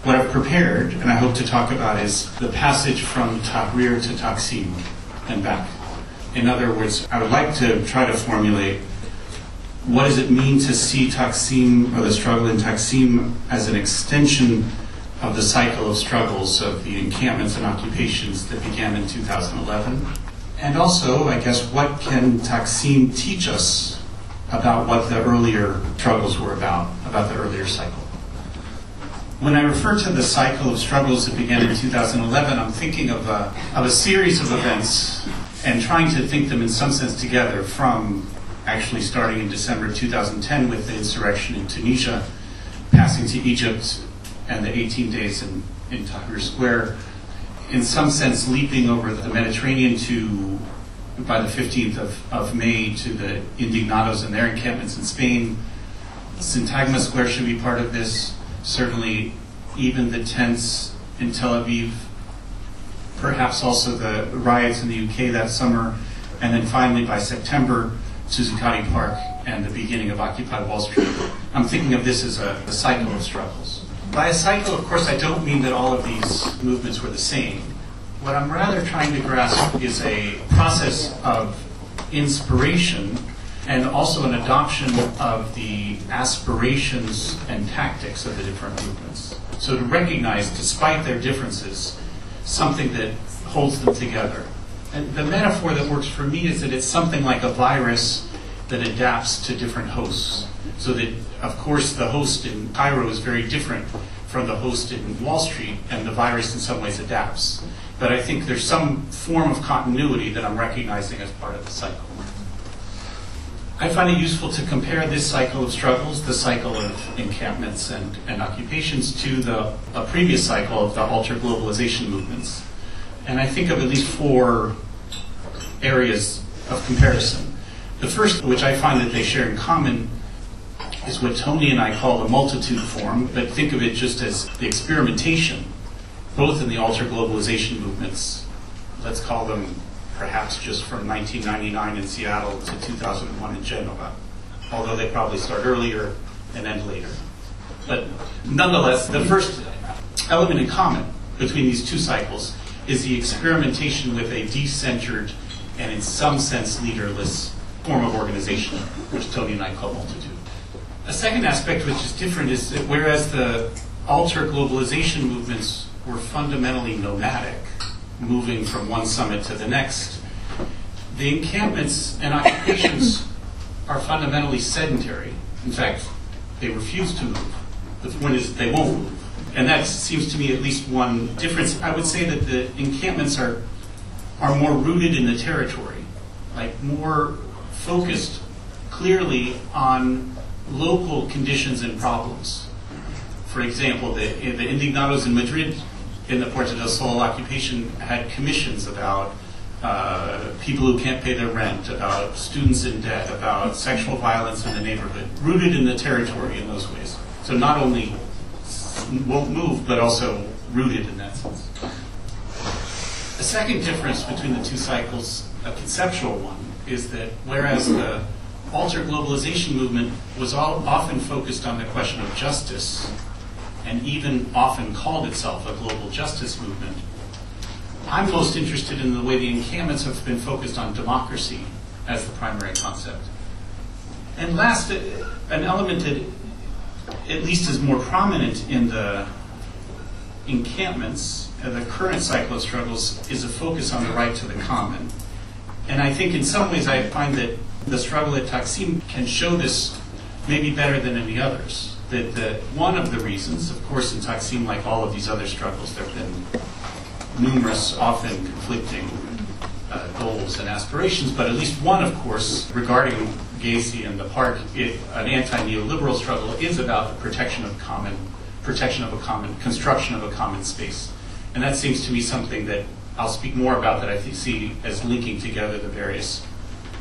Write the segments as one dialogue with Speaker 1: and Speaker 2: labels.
Speaker 1: What I've prepared, and I hope to talk about, is the passage from Tahrir to Taksim and back. In other words, I would like to try to formulate what does it mean to see Taksim, or the struggle in Taksim, as an extension of the cycle of struggles of the encampments and occupations that began in 2011. And also, I guess, what can Taksim teach us about what the earlier struggles were about the earlier cycle. When I refer to the cycle of struggles that began in 2011, I'm thinking of a series of events and trying to think them in some sense together, from actually starting in December 2010 with the insurrection in Tunisia, passing to Egypt and the 18 days in Tahrir Square, in some sense leaping over the Mediterranean to, by the 15th of May, to the Indignados and their encampments in Spain. Syntagma Square should be part of this. Certainly even the tents in Tel Aviv, perhaps also the riots in the UK that summer, and then finally by September, Zuccotti Park and the beginning of Occupy Wall Street. I'm thinking of this as a cycle of struggles. By a cycle, of course, I don't mean that all of these movements were the same. What I'm rather trying to grasp is a process of inspiration and also an adoption of the aspirations and tactics of the different movements. So to recognize, despite their differences, something that holds them together. And the metaphor that works for me is that it's something like a virus that adapts to different hosts. So that, of course, the host in Cairo is very different from the host in Wall Street, and the virus in some ways adapts. But I think there's some form of continuity that I'm recognizing as part of the cycle. I find it useful to compare this cycle of struggles, the cycle of encampments and occupations, to a previous cycle of the ultra-globalization movements. And I think of at least 4 areas of comparison. The first, which I find that they share in common, is what Tony and I call the multitude form, but think of it just as the experimentation, both in the ultra-globalization movements. Let's call them perhaps just from 1999 in Seattle to 2001 in Genova, although they probably start earlier and end later. But nonetheless, the first element in common between these 2 cycles is the experimentation with a decentered and in some sense leaderless form of organization, which Tony and I call multitude. A second aspect which is different is that whereas the ultra-globalization movements were fundamentally nomadic, moving from one summit to the next, the encampments and occupations are fundamentally sedentary. In fact, they refuse to move. The point is they won't move. And that seems to me at least one difference. I would say that the encampments are more rooted in the territory, like more focused clearly on local conditions and problems. For example, the Indignados in Madrid in the Puerta del Sol occupation had commissions about people who can't pay their rent, about students in debt, about sexual violence in the neighborhood, rooted in the territory in those ways. So not only won't move, but also rooted in that sense. A second difference between the 2 cycles, a conceptual one, is that whereas the ultra-globalization movement was often focused on the question of justice, and even often called itself a global justice movement, I'm most interested in the way the encampments have been focused on democracy as the primary concept. And last, an element that at least is more prominent in the encampments, the current cycle of struggles, is a focus on the right to the common. And I think in some ways I find that the struggle at Taksim can show this maybe better than any others. That one of the reasons, of course, in Taksim, like all of these other struggles, there have been numerous, often conflicting goals and aspirations, but at least one, of course, regarding Gacy and the park, an anti-neoliberal struggle is about the protection of a common, construction of a common space. And that seems to me something that I'll speak more about, that I see as linking together the various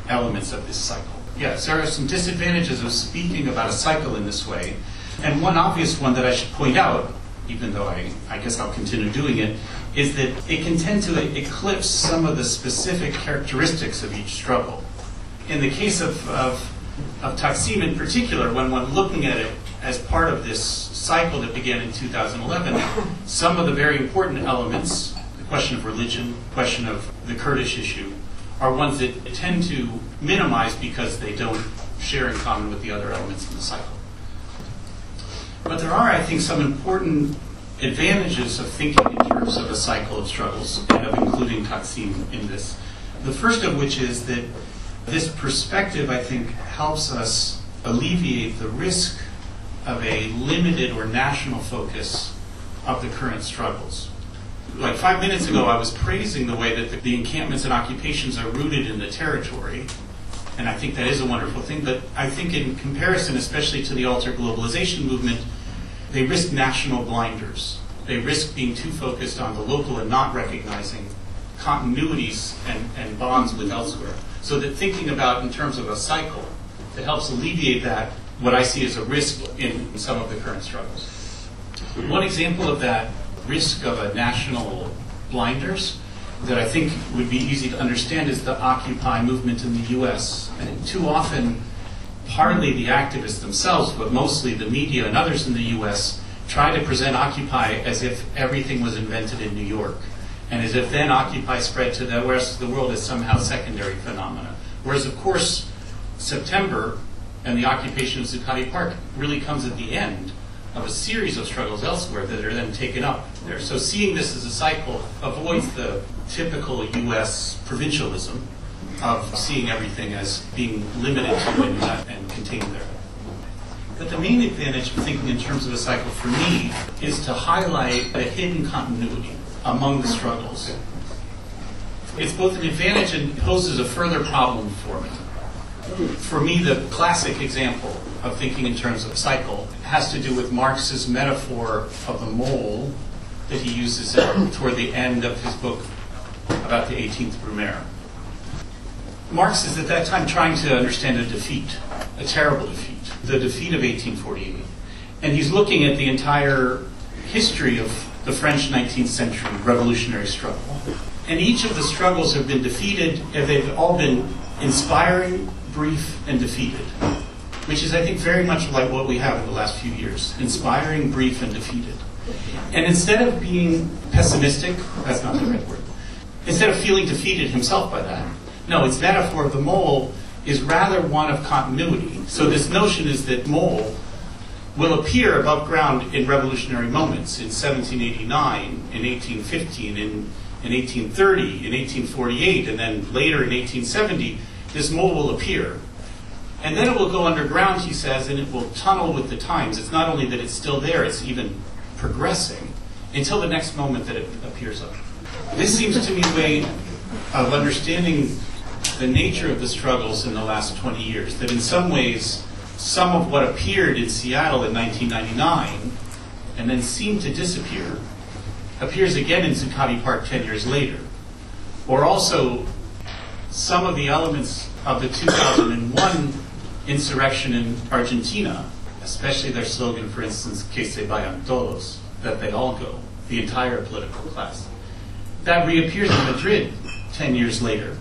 Speaker 1: elements of this cycle. Yes, there are some disadvantages of speaking about a cycle in this way. And one obvious one that I should point out, even though I guess I'll continue doing it, is that it can tend to eclipse some of the specific characteristics of each struggle. In the case of Taksim in particular, when one looking at it as part of this cycle that began in 2011, some of the very important elements, the question of religion, the question of the Kurdish issue, are ones that tend to minimize because they don't share in common with the other elements in the cycle. But there are, I think, some important advantages of thinking in terms of a cycle of struggles and of including Taksim in this. The first of which is that this perspective, I think, helps us alleviate the risk of a limited or national focus of the current struggles. Like 5 minutes ago, I was praising the way that the encampments and occupations are rooted in the territory, and I think that is a wonderful thing, but I think in comparison, especially to the altered globalization movement, they risk national blinders. They risk being too focused on the local and not recognizing continuities and bonds with elsewhere. So that thinking about in terms of a cycle that helps alleviate that, what I see as a risk in some of the current struggles. One example of that risk of a national blinders that I think would be easy to understand is the Occupy movement in the US. And too often, partly the activists themselves, but mostly the media and others in the US, try to present Occupy as if everything was invented in New York, and as if then Occupy spread to the rest of the world as somehow secondary phenomena. Whereas, of course, September and the occupation of Zuccotti Park really comes at the end of a series of struggles elsewhere that are then taken up there. So seeing this as a cycle avoids the typical US provincialism of seeing everything as being limited to and contained there. But the main advantage of thinking in terms of a cycle for me is to highlight a hidden continuity among the struggles. It's both an advantage and poses a further problem for me. For me, the classic example of thinking in terms of cycle has to do with Marx's metaphor of the mole that he uses toward the end of his book about the 18th Brumaire. Marx is at that time trying to understand a defeat, a terrible defeat, the defeat of 1848. And he's looking at the entire history of the French 19th century revolutionary struggle. And each of the struggles have been defeated, and they've all been inspiring, brief, and defeated, which is, I think, very much like what we have in the last few years, inspiring, brief, and defeated. And instead of being pessimistic, that's not the right word, instead of feeling defeated himself by that, no, its metaphor of the mole is rather one of continuity. So this notion is that mole will appear above ground in revolutionary moments in 1789, in 1815, in 1830, in 1848, and then later in 1870, this mole will appear. And then it will go underground, he says, and it will tunnel with the times. It's not only that it's still there, it's even progressing until the next moment that it appears up. This seems to me a way of understanding the nature of the struggles in the last 20 years, that in some ways, some of what appeared in Seattle in 1999 and then seemed to disappear appears again in Zuccotti Park 10 years later. Or also, some of the elements of the 2001 insurrection in Argentina, especially their slogan, for instance, que se vayan todos, that they all go, the entire political class, that reappears in Madrid 10 years later,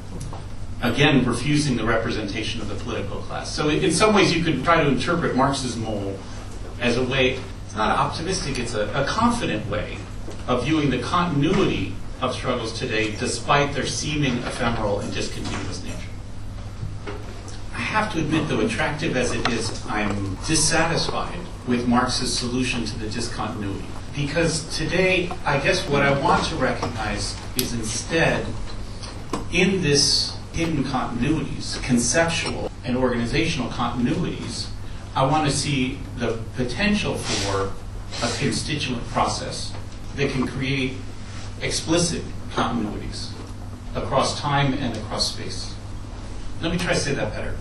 Speaker 1: again refusing the representation of the political class. So in some ways you could try to interpret Marx's mole as a way, it's not optimistic, it's a confident way of viewing the continuity of struggles today despite their seeming ephemeral and discontinuous nature. I have to admit, though, attractive as it is, I'm dissatisfied with Marx's solution to the discontinuity. Because today, I guess what I want to recognize is instead, in this hidden continuities, conceptual and organizational continuities, I want to see the potential for a constituent process that can create explicit continuities across time and across space. Let me try to say that better.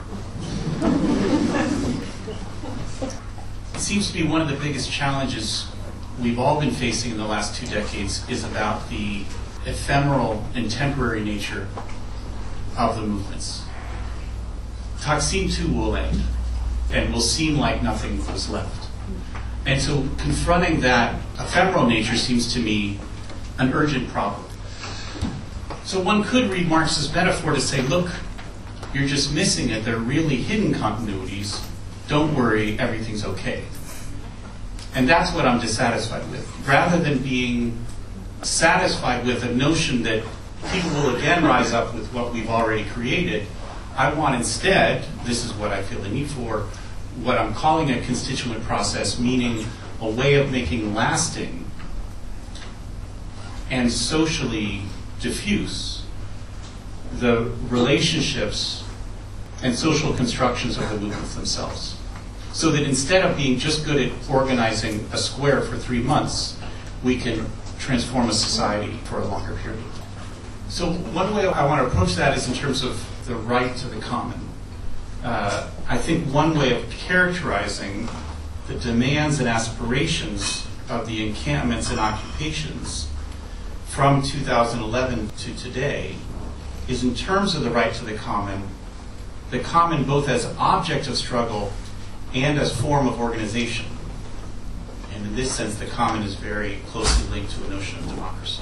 Speaker 1: It seems to be one of the biggest challenges we've all been facing in the last 2 decades is about the ephemeral and temporary nature of the movements. Taksim too will end and will seem like nothing was left. And so confronting that ephemeral nature seems to me an urgent problem. So one could read Marx's metaphor to say, look, you're just missing it. They're really hidden continuities. Don't worry, everything's okay. And that's what I'm dissatisfied with. Rather than being satisfied with a notion that people will again rise up with what we've already created, I want instead, this is what I feel the need for, what I'm calling a constituent process, meaning a way of making lasting and socially diffuse the relationships and social constructions of the movements themselves. So that instead of being just good at organizing a square for 3 months, we can transform a society for a longer period. So one way I want to approach that is in terms of the right to the common. I think one way of characterizing the demands and aspirations of the encampments and occupations from 2011 to today is in terms of the right to the common both as object of struggle and as form of organization. And in this sense, the common is very closely linked to a notion of democracy.